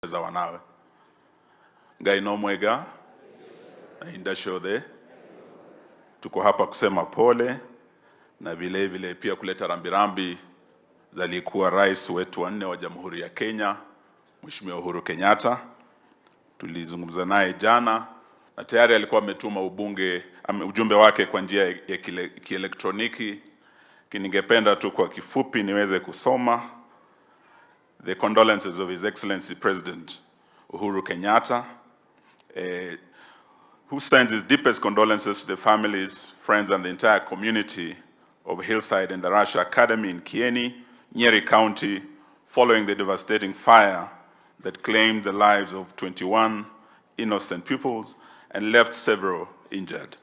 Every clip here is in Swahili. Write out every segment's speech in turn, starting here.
za wanawe. Ngai no mwega na indashode. Tuko hapa kusema pole na vile vile pia kuleta rambirambi za aliyekuwa rais wetu wa 4 wa Jamhuri ya Kenya, Mheshimiwa Uhuru Kenyatta. Tulizungumza naye jana na tayari alikuwa ametuma ujumbe wake kwa njia ya kielektroniki. Ningependa tu kwa kifupi niweze kusoma. The condolences of His Excellency President Uhuru Kenyatta, who sends his deepest condolences to the families, friends, and the entire community of Hillside and Darasha Academy in Kieni, Nyeri County, following the devastating fire that claimed the lives of 21 innocent pupils and left several injured.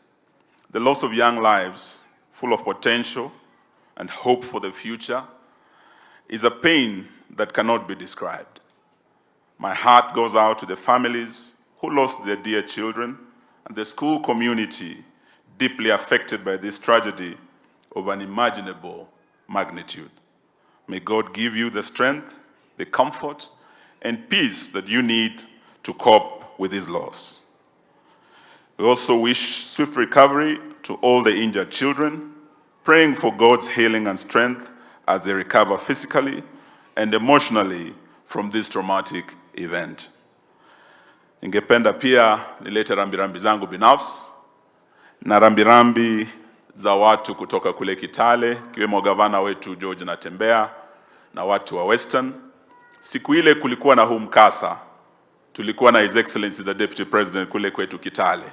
The loss of young lives, full of potential and hope for the future, is a pain that cannot be described. My heart goes out to the families who lost their dear children and the school community deeply affected by this tragedy of unimaginable magnitude. May God give you the strength, the comfort, and peace that you need to cope with this loss. We also wish swift recovery to all the injured children, praying for God's healing and strength as they recover physically and emotionally from this traumatic event. Ningependa pia nilete rambirambi zangu binafsi na rambirambi za watu kutoka kule Kitale, kiwemo gavana wetu George Natembeya na watu wa Western. Siku ile kulikuwa na huu mkasa, tulikuwa na His Excellency the Deputy President kule kwetu Kitale.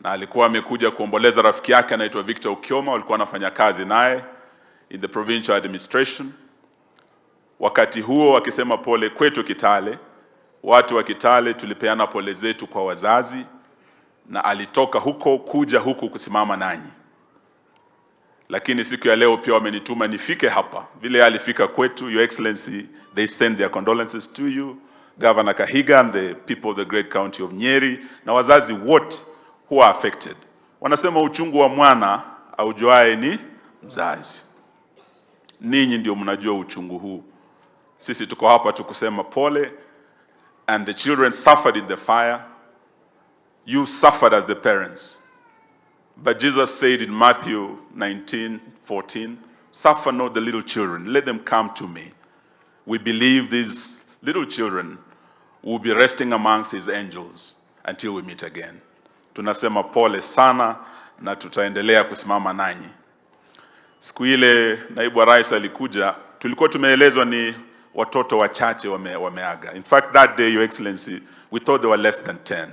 Na alikuwa amekuja kuomboleza rafiki yake anaitwa Victor Okioma, walikuwa wanafanya kazi naye in the provincial administration. Wakati huo akisema pole kwetu Kitale, watu wa Kitale tulipeana pole zetu kwa wazazi na alitoka huko kuja huku kusimama nanyi. Lakini siku ya leo pia wamenituma nifike hapa. Vile alifika kwetu, Your Excellency, they send their condolences to you, Governor Kahiga and the people of the great county of Nyeri, na wazazi wote who are affected. Wanasema uchungu wa mwana aujuae ni mzazi. Ninyi ndio mnajua uchungu huu. Sisi tuko hapa tukusema pole, and the children suffered in the fire. You suffered as the parents. But Jesus said in Matthew 19:14, suffer not the little children, let them come to me. We believe these little children will be resting amongst his angels until we meet again. Tunasema pole sana na tutaendelea kusimama nanyi. Siku ile naibu wa rais alikuja, tulikuwa tumeelezwa ni watoto wachache wameaga. In fact, that day, Your Excellency, we thought they were less than 10.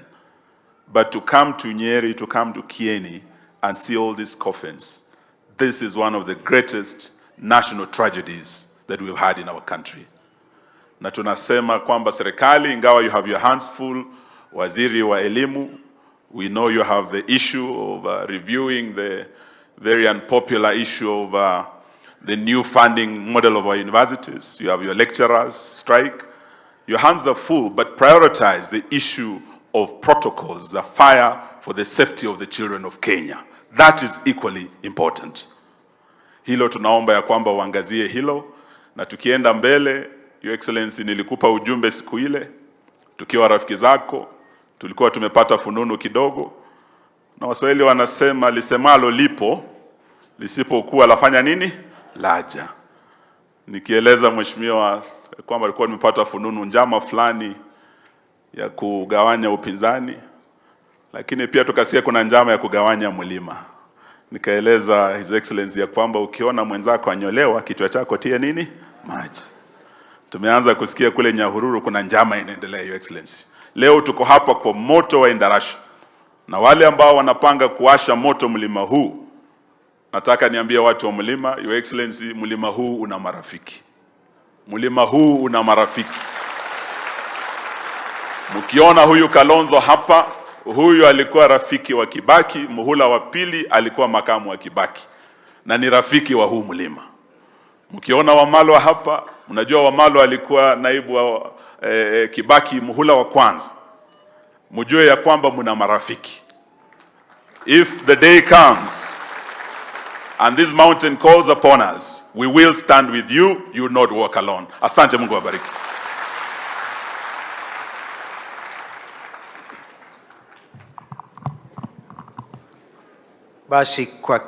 But to come to Nyeri, to come to Kieni and see all these coffins, this is one of the greatest national tragedies that we've had in our country. Na tunasema kwamba serikali, ingawa you have your hands full, waziri wa elimu, we know you have the issue of reviewing the very unpopular issue of the new funding model of our universities. You have your lecturers strike. Your hands are full, but prioritize the issue of protocols, the fire for the safety of the children of Kenya. That is equally important. Hilo tunaomba ya kwamba uangazie hilo, na tukienda mbele, Your Excellency, nilikupa ujumbe siku ile, tukiwa rafiki zako, tulikuwa tumepata fununu kidogo, na Waswahili wanasema lisemalo lipo, lisipokuwa lafanya nini? Laja. Nikieleza mheshimiwa kwamba alikuwa nimepata fununu njama fulani ya kugawanya upinzani, lakini pia tukasikia kuna njama ya kugawanya mlima. Nikaeleza His Excellency ya kwamba ukiona mwenzako anyolewa, kichwa chako tie nini? Maji. Tumeanza kusikia kule Nyahururu kuna njama inaendelea, Your Excellency. Leo tuko hapa kwa moto wa Darasha, na wale ambao wanapanga kuasha moto mlima huu, nataka niambie watu wa mlima, Your Excellency, mlima huu una marafiki. Mlima huu una marafiki. Mkiona huyu Kalonzo hapa, huyu alikuwa rafiki wa Kibaki, muhula wa pili alikuwa makamu wa Kibaki, na ni rafiki wa huu mlima. Mkiona Wamalwa hapa, mnajua Wamalwa alikuwa naibu wa Kibaki muhula wa kwanza. Mjue ya kwamba mna marafiki. If the day comes and this mountain calls upon us, we will stand with you. You will not walk alone. Asante, Mungu awabariki. Basi kwa